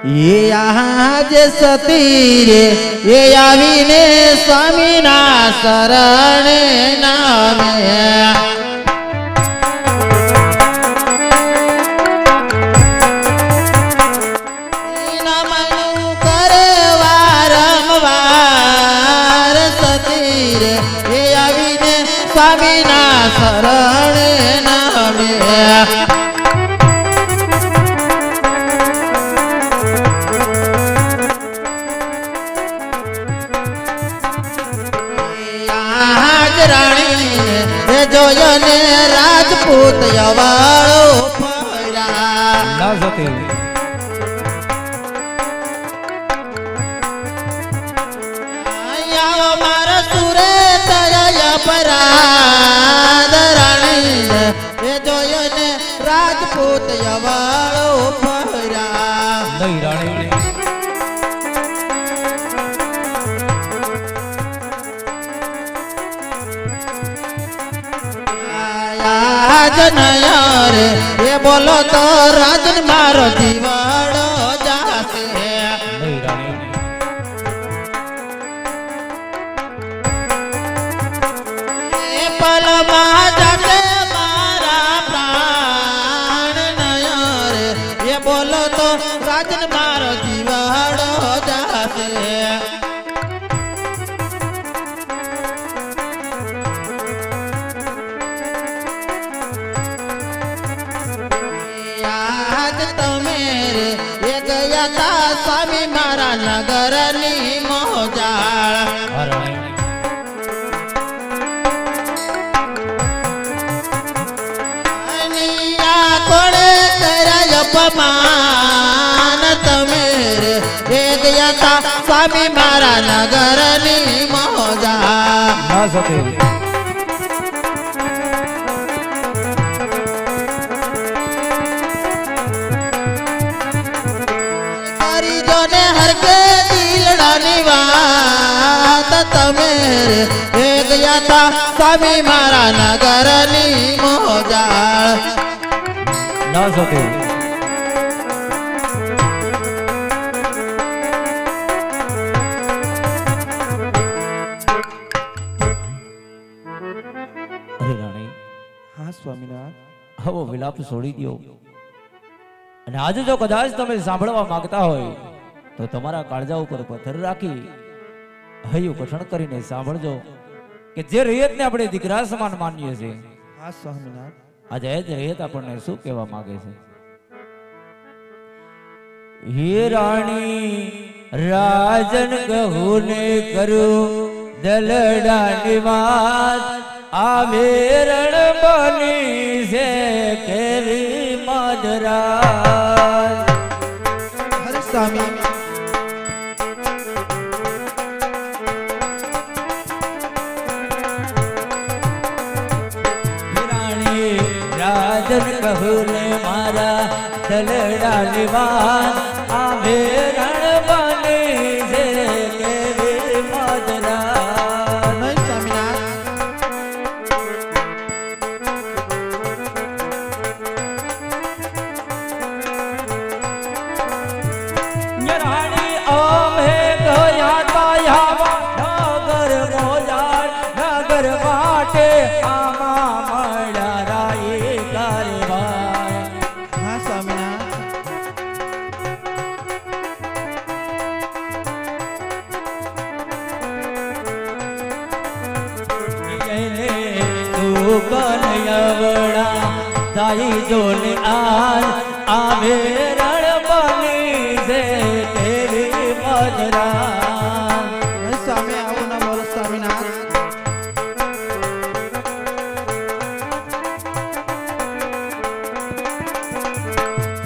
એ આજ સતી રે એ આવીને સ્વામીના શરણે નામે સ્વામીના શરણે નામે આજ રાણીને જોયો ને રાજપૂત યવાળો ફર્યા ના જતી મારા સુરે પરાદ રાણીને એ જોયો ને રાજપૂત યવાળો ફર્યા નહીં રાણી આજ નયા રે એ બોલો તો રાજન મારો જીવાડો જાશે નહીં રાણી પલમાં જાતે મારા પ્રાણ નયા રે એ બોલો તો રાજન મારો જીવાડો જાશે આજ તમે રે એ ગયા તા સ્વામી મારા નગરની મોજાળ હા રાણી અપમાન તમે રે ગયા તા સ્વામી મારા નગરની મોજા ના જતી ને હરકે દિલડાની વાત તમે રે ગયા તા સ્વામી મારા નગરની મોજાળ ના જતી અરે રાણી હા સ્વામીનાથ હવે વિલાપ છોડી દો અને આજે જો કદાચ તમે સાંભળવા માંગતા હોય તો તમારા કાળજા ઉપર પથ્થર રાખી હૈયું કઠણ કરીને સાંભળજો કે જે રૈયતને આપણે દીકરા સમાન માનીએ છીએ હા સ્વામીનાથ આજે એ જ રૈયત આપણને શું કહેવા માંગે છે હે રાણી રાજન કહું ને કરું દલડાની વાત આ વેરણ બની છે કેરી મધરાજ હરે સ્વામી રાણી રાજન કહું ને મારા દલડાની વાત આ વેરણ બની છે કેરી મધરાજ નહીં સ્વામીનાથ રાણી અમે ગયા તાયા નગર મોજાળ નગર વાટે આમાં મળ્યા રાઈ કારવાય હા સ્વામીનાથ કનયવડા તાઈ જોને આજ આવે રણ બની છે તેરી મધરા સ્વામી આવું ના બોલો સ્વામીનાથ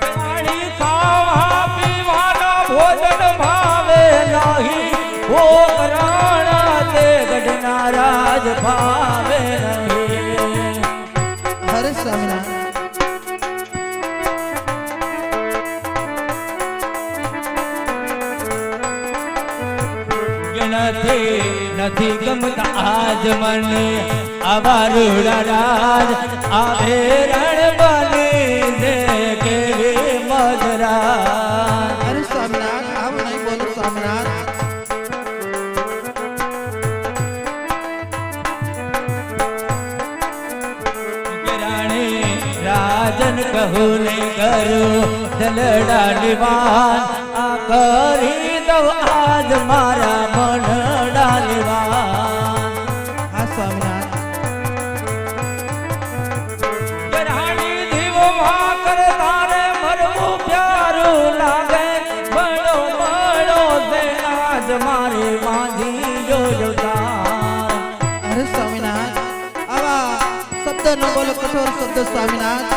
પાણી ખાવા પીવાનો ભોજન ભાવે નહીં ભોગ રાણા તે ગઢના રાજ ભાવે નહીં હરે સ્વામીનાથ નથી ગમતા આજ મને આવા રૂડા રાજ આવે રણ બની છે કેવી મધરા રાજન કહું ને કરું દલડા લીવાન આ કરી દઉં આજ મારા મનડા લીવાન હા સ્વામિનાથ રાણી દીવો વાકર તારે મરવું પ્યારું લાગે બળો બળો દે આજ મારે માંધી જોજો તાર અરે સ્વામિનાથ આવા શબ્દ ન બોલો કઠોર શબ્દ સ્વામિનાથ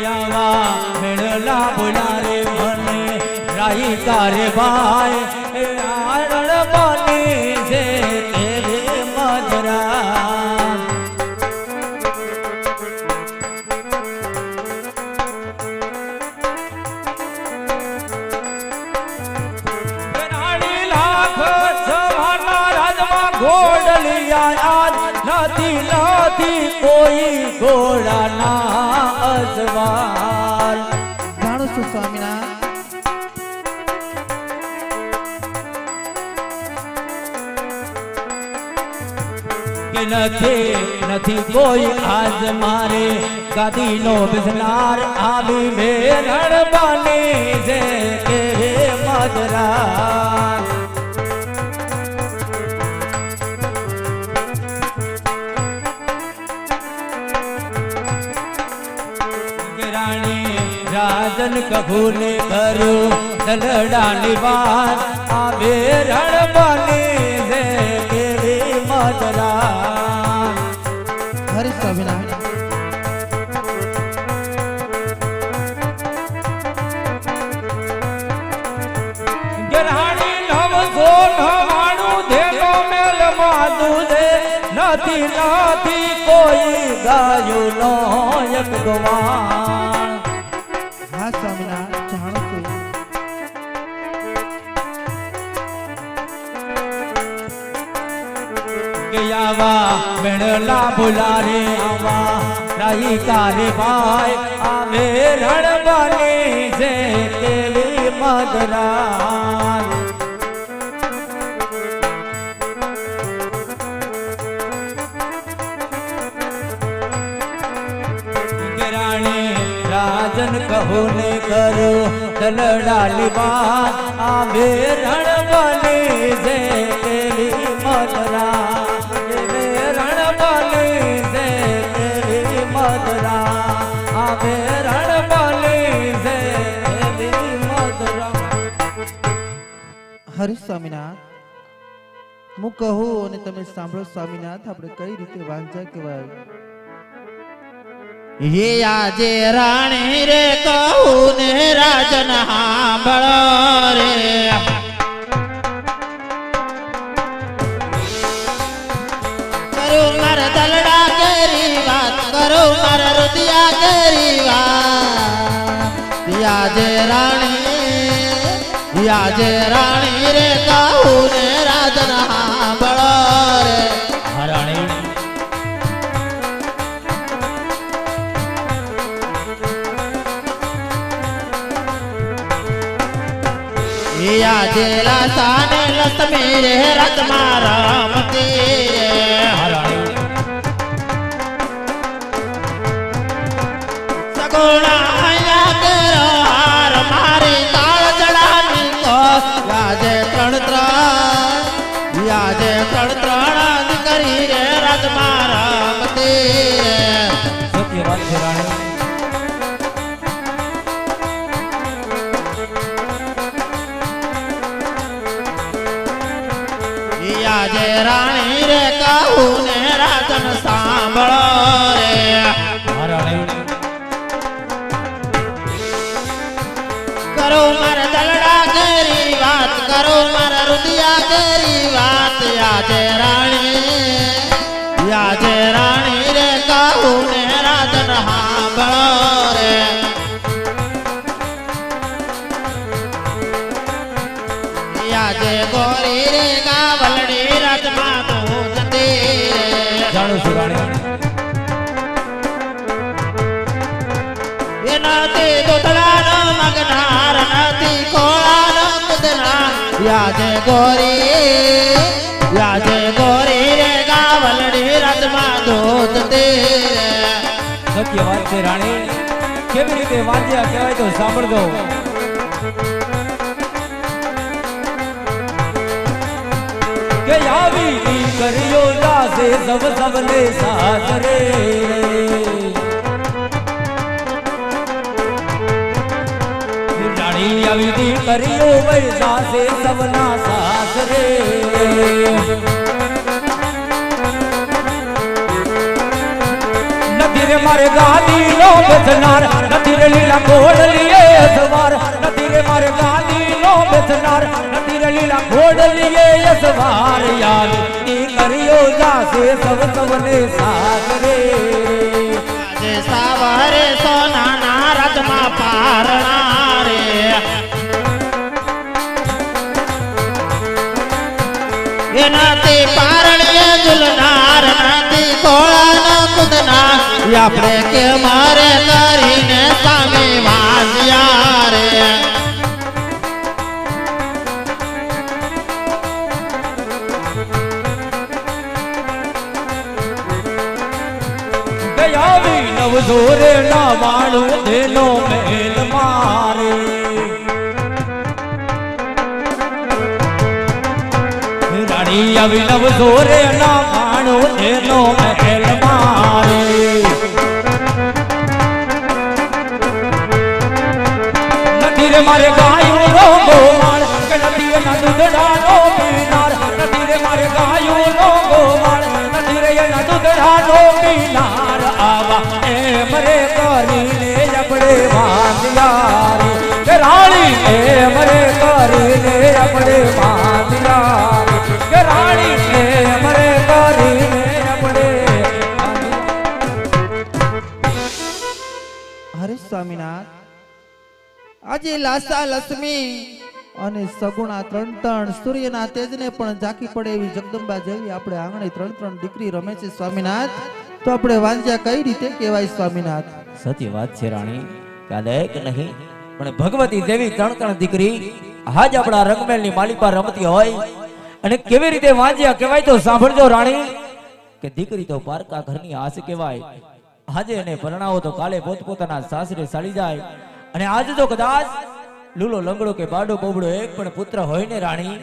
આવા મેળલા બોલારે મને રાઈ તારે ભાઈ એ આરણ બની છે તેરે મધરા રાણી લાખ સવાના રાજમાં ઘોડલિયા આજ નથી નથી કોઈ ઘોડાના અજવાર જાણું છું સ્વામિનાથ કે નથી કોઈ આજ મારે ગાદીનો બિઝનાર આવી મેરણ બની છે કે મધરા રાણી રાજન કભૂને કરું દલડા નિવાન આવે રણ બની છે કેવી મધરા હરે સ્વામિનાથ રાણી નવસો નવાણું ધેનો મેલ માધું છે નથી નથી કોઈ ગાયું નો એક ગવાણ હા સ્વામિનાથ જાણું છું કે આવા મેળલા બોલારે આવા રાઈ તારે ભાઈ આવે રણ બની છે કેવી મધરા રાણી રાજન કહું ને કરું દલડા લીવાન આવે રણ બની છે કેવી મધરા રણ બની છે કેવી મધરા આવે રણ બની છે કેવી મધરા હરે સ્વામિનાથ હું કહું અને તમે સાંભળો સ્વામિનાથ આપણે કઈ રીતે વાંચા કહેવાય ये આજે રાણી રે કહું ને રાજન સાંભળો રે કરું મારા દલડા કેરી વાત કરું મારા રુદિયા કેરી વાત આજે રાણી રે કહું ને રાજન સાંભળો રે રાણી આજે લાસાને લક્ષ્મી રે રતમાં રમતી રે સગુણા અહીંયા કેરો હાર મારી તાળ જડાની તો આજે ત્રણ દીકરી રે રતમાં રમતી રે સત્ય વાત છે રાણી આજે રાણી રે કહું ને રાજન સાંભળો રે કરો મારા દલડા કેરી વાત કરો મારા રુદિયા કેરી વાત આજે રાણી રે કહું ને રાજન સાંભળો રે આજે ગોરી રે ગાવલડી રાજમાં તું જતી રે જાણું છું રાણી એ નથી દોતડાનો મગનાર નથી ખોળાનો મુદનાર આજે ગોરી રે ગાવલડી રાજમાં તું રોજતી રે સત્ય વાત છે રાણી. કેવી રીતે વાંચ્યા કહેવાય તો સાંભળજો. કે આવી દીકરીઓ જાશે સબ સબને સાસરે. રાણી આવી દીકરીઓ વહી જાશે સબના સાસરે. નથી રે મારે ગાદી નો બેસનાર, નથી રે લીલા ઘોડલીએ સવાર, નથી રે મારે ગાદી નો બેસનાર, નથી રે લીલા ઘોડલીએ સવાર. યાદ ઈ કર્યો જાશે સબ સબને સાસરે. આજે સવારે સોનાના રથમાં પારણા રે એનાથી પારણીએ ઝૂલનાર નથી ખોળાના કૂદનાર આપણે કે મારે કરીને સામે વાંચ્યા રે ગયાવી નવ જોરે ના વાળું તેનો મેલ મારે. રાણી આવી નવ જોરે ના વાળું તેનો મેલ મારે. નથી રે મારે ગાયું નો ગોવાળ, કે નથી એના દૂધડાનો પીનાર, નથી રે મારે ગાયું નો ગોવાળ, નથી રે એના દૂધડાનો પીનાર. આવા એમ રે કરીને આપણે વાંધ્યા રે. કે રાણી એમ રે કરીને આપણે વાંધ્યા રે. કે રાણી એમ રે કરીને આપણે હરે સ્વામિનાથ, આજે લાસા લક્ષ્મી અને સગુણા ત્રણ ત્રણ સૂર્યના તેજને પણ ઝાંકી પડે એવી જગદંબા જેવી આપણે આંગણે ત્રણ ત્રણ દીકરી રમે છે સ્વામિનાથ. તો આપણે વાંજ્યા કઈ રીતે કહેવાય સ્વામિનાથ? સત્ય વાત છે રાણી. કાલે એક નહીં પણ ભગવતી દેવી ત્રણ ત્રણ દીકરી આજ આપણા રંગમેલની માલિપા રમતી હોય અને કેવી રીતે વાંજ્યા કહેવાય તો સાંભળજો રાણી. કે દીકરી તો પારકા ઘરની આસ કહેવાય. આજે એને પરણાવો તો કાલે પોતપોતાના સાસરે સાળી જાય. અને આજ જો કદાચ લૂલો લંગડો કે બાડો બોબડો એક પણ પુત્ર હોય ને રાણી,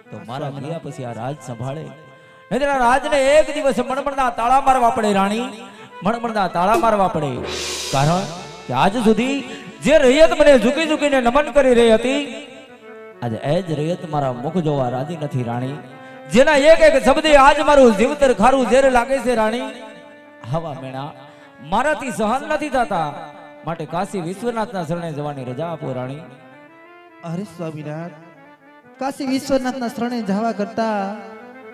તો મારા થયા પછી આ રાજ સંભાળે. નહીંતર આ રાજને એક દિવસ મણમણના તાળા મારવા પડે રાણી, મણમણના તાળા મારવા પડે. કારણ કે આજ સુધી જે રૈયત મને ઝૂકી ઝૂકીને નમન કરી રહી હતી, આજે એ જ રૈયત મારા મુખ જોવા રાજી નથી રાણી. જેના એક એક શબ્દે આજ મારું જીવતર ખારું ઝેર લાગે છે રાણી. આવા મેણા મારાથી સહન નથી થતા, માટે કાશી વિશ્વનાથના શરણે જવાની રજા આપો રાણી. અરે સ્વામિનાથ, કાશી વિશ્વનાથના શરણે જવા કરતા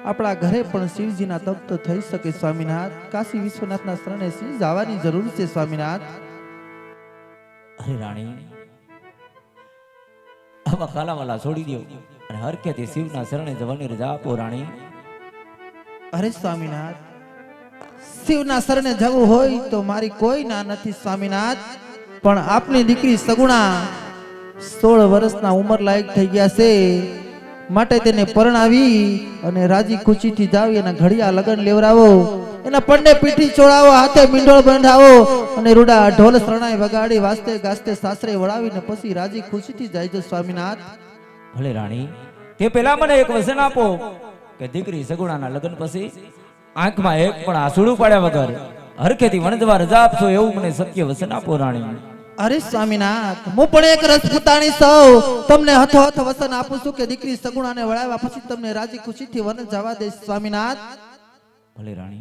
આપણા ઘરે પણ શિવજીના તપ તો થઈ શકે સ્વામિનાથ. કાશી વિશ્વનાથના શરણે શિવ જવાની જરૂર છે સ્વામિનાથ. અરે રાણી, આવા કાલાવાલા છોડી દો અને હરખેથી શિવના શરણે જવાની રજા આપો રાણી. અરે સ્વામિનાથ, શિવના શરણે જવું હોય તો મારી કોઈ ના નથી સ્વામિનાથ. પણ આપની દીકરી સગુણા 16 વર્ષના ઉંમર લાયક થઈ ગયા છે, માટે તેને પરણાવી અને રાજી ખુશીથી જાવી એના ઘડિયા લગન લેવરાવો, એના પંડે પીઠી ચોળાવો, હાથે મીંડોળ બંધાવો અને રૂડા ઢોલ શરણાઈ વગાડી વાસ્તે ગાસ્તે સાસરે વળાવીને પછી રાજી ખુશીથી જાયજો સ્વામિનાથ. ભલે રાણી, તે પહેલા મને એક વચન આપો કે દીકરી સગુણાના લગ્ન પછી આંખમાં એક પણ આંસુડું પાડ્યા વગર હરખેથી વણજવા રજા આપશો, એવું મને સત્ય વચન આપો રાણી. અરે સ્વામિનાથ, હું પણ એક રસપૂતાણી સૌ તમને હથો હથ વચન આપું છું કે દીકરી સગુણાને વળાવ્યા પછી તમને રાજી ખુશીથી વન જવા દઈશ સ્વામિનાથ. ભલે રાણી.